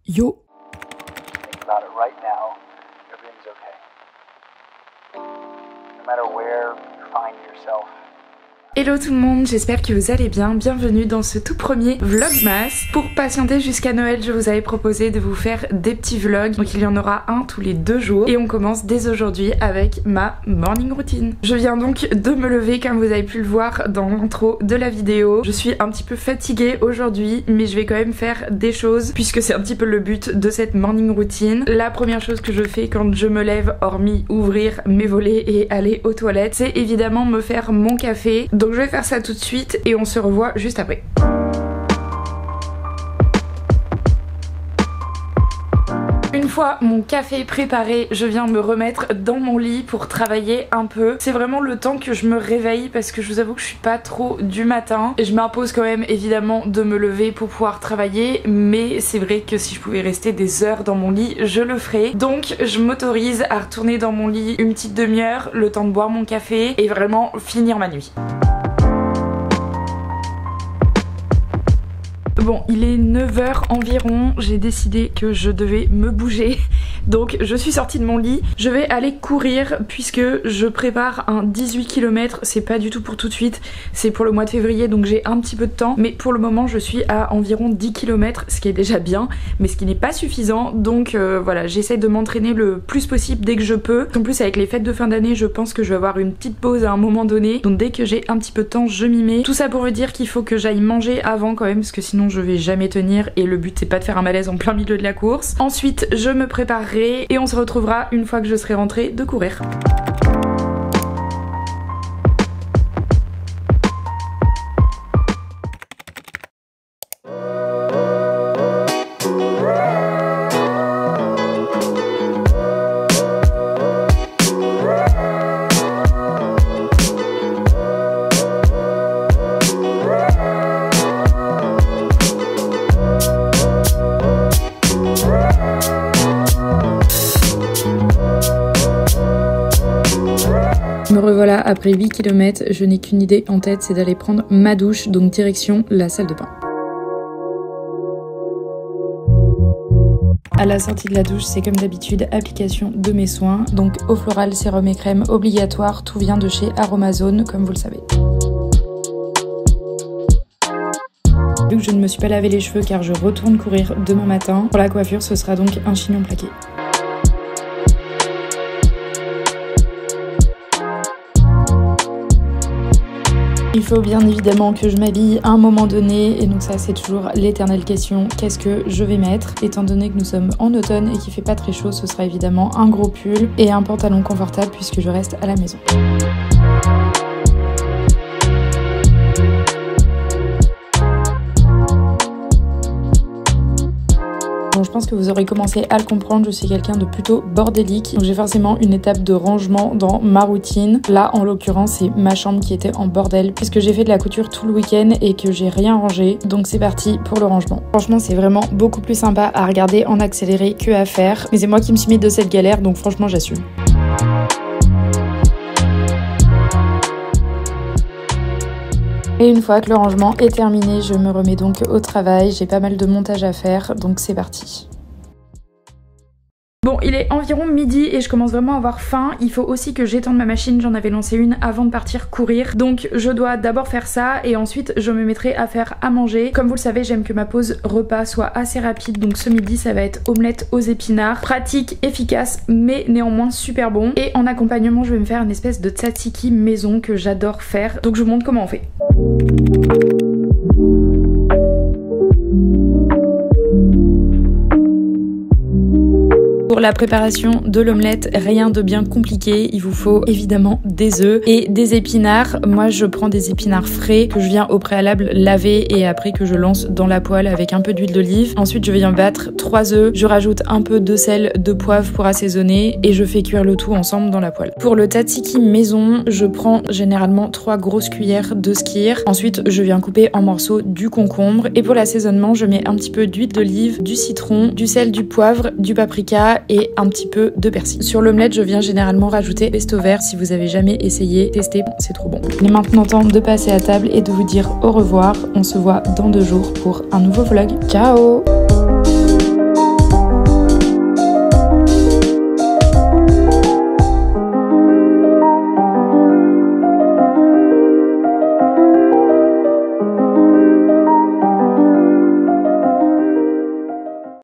Yo. About it right now, everything's okay. No matter where you find yourself. Hello tout le monde, j'espère que vous allez bien. Bienvenue dans ce tout premier Vlogmas. Pour patienter jusqu'à Noël, je vous avais proposé de vous faire des petits vlogs. Donc il y en aura un tous les 2 jours. Et on commence dès aujourd'hui avec ma morning routine. Je viens donc de me lever comme vous avez pu le voir dans l'intro de la vidéo. Je suis un petit peu fatiguée aujourd'hui, mais je vais quand même faire des choses puisque c'est un petit peu le but de cette morning routine. La première chose que je fais quand je me lève, hormis ouvrir mes volets et aller aux toilettes, c'est évidemment me faire mon café. Donc je vais faire ça tout de suite et on se revoit juste après. Une fois mon café préparé, je viens me remettre dans mon lit pour travailler un peu. C'est vraiment le temps que je me réveille parce que je vous avoue que je suis pas trop du matin. Je m'impose quand même évidemment de me lever pour pouvoir travailler, mais c'est vrai que si je pouvais rester des heures dans mon lit, je le ferais. Donc je m'autorise à retourner dans mon lit une petite demi-heure, le temps de boire mon café et vraiment finir ma nuit. Bon, il est 9h environ, j'ai décidé que je devais me bouger, donc je suis sortie de mon lit. Je vais aller courir puisque je prépare un 18 km, c'est pas du tout pour tout de suite, c'est pour le mois de février donc j'ai un petit peu de temps. Mais pour le moment je suis à environ 10 km, ce qui est déjà bien, mais ce qui n'est pas suffisant. Donc voilà, j'essaie de m'entraîner le plus possible dès que je peux. En plus avec les fêtes de fin d'année, je pense que je vais avoir une petite pause à un moment donné. Donc dès que j'ai un petit peu de temps, je m'y mets. Tout ça pour vous dire qu'il faut que j'aille manger avant quand même, parce que sinon je vais jamais tenir et le but c'est pas de faire un malaise en plein milieu de la course. Ensuite je me préparerai et on se retrouvera une fois que je serai rentrée de courir. Me revoilà après 8 km, je n'ai qu'une idée en tête, c'est d'aller prendre ma douche, donc direction la salle de bain. À la sortie de la douche, c'est comme d'habitude application de mes soins, donc eau florale, sérum et crème obligatoire, tout vient de chez Aromazone comme vous le savez. Vu que je ne me suis pas lavé les cheveux car je retourne courir demain matin, pour la coiffure ce sera donc un chignon plaqué. Il faut bien évidemment que je m'habille à un moment donné et donc ça c'est toujours l'éternelle question, qu'est-ce que je vais mettre? Étant donné que nous sommes en automne et qu'il fait pas très chaud, ce sera évidemment un gros pull et un pantalon confortable puisque je reste à la maison. Bon, je pense que vous aurez commencé à le comprendre, je suis quelqu'un de plutôt bordélique, donc j'ai forcément une étape de rangement dans ma routine. Là en l'occurrence c'est ma chambre qui était en bordel puisque j'ai fait de la couture tout le week-end et que j'ai rien rangé, donc c'est parti pour le rangement. Franchement c'est vraiment beaucoup plus sympa à regarder en accéléré que à faire, mais c'est moi qui me suis mis de cette galère donc franchement j'assume. Et une fois que le rangement est terminé, je me remets donc au travail. J'ai pas mal de montage à faire, donc c'est parti. Bon, il est environ midi et je commence vraiment à avoir faim. Il faut aussi que j'étende ma machine, j'en avais lancé une avant de partir courir. Donc je dois d'abord faire ça et ensuite je me mettrai à faire à manger. Comme vous le savez, j'aime que ma pause repas soit assez rapide. Donc ce midi, ça va être omelette aux épinards. Pratique, efficace, mais néanmoins super bon. Et en accompagnement, je vais me faire une espèce de tzatziki maison que j'adore faire. Donc je vous montre comment on fait. Pour la préparation de l'omelette, rien de bien compliqué, il vous faut évidemment des œufs et des épinards. Moi je prends des épinards frais que je viens au préalable laver et après que je lance dans la poêle avec un peu d'huile d'olive. Ensuite je viens battre 3 œufs, je rajoute un peu de sel, de poivre pour assaisonner et je fais cuire le tout ensemble dans la poêle. Pour le tzatziki maison, je prends généralement 3 grosses cuillères de skyr. Ensuite je viens couper en morceaux du concombre et pour l'assaisonnement je mets un petit peu d'huile d'olive, du citron, du sel, du poivre, du paprika et un petit peu de persil. Sur l'omelette, je viens généralement rajouter pesto vert. Si vous avez jamais essayé, testez, c'est trop bon. Il est maintenant temps de passer à table et de vous dire au revoir. On se voit dans 2 jours pour un nouveau vlog. Ciao!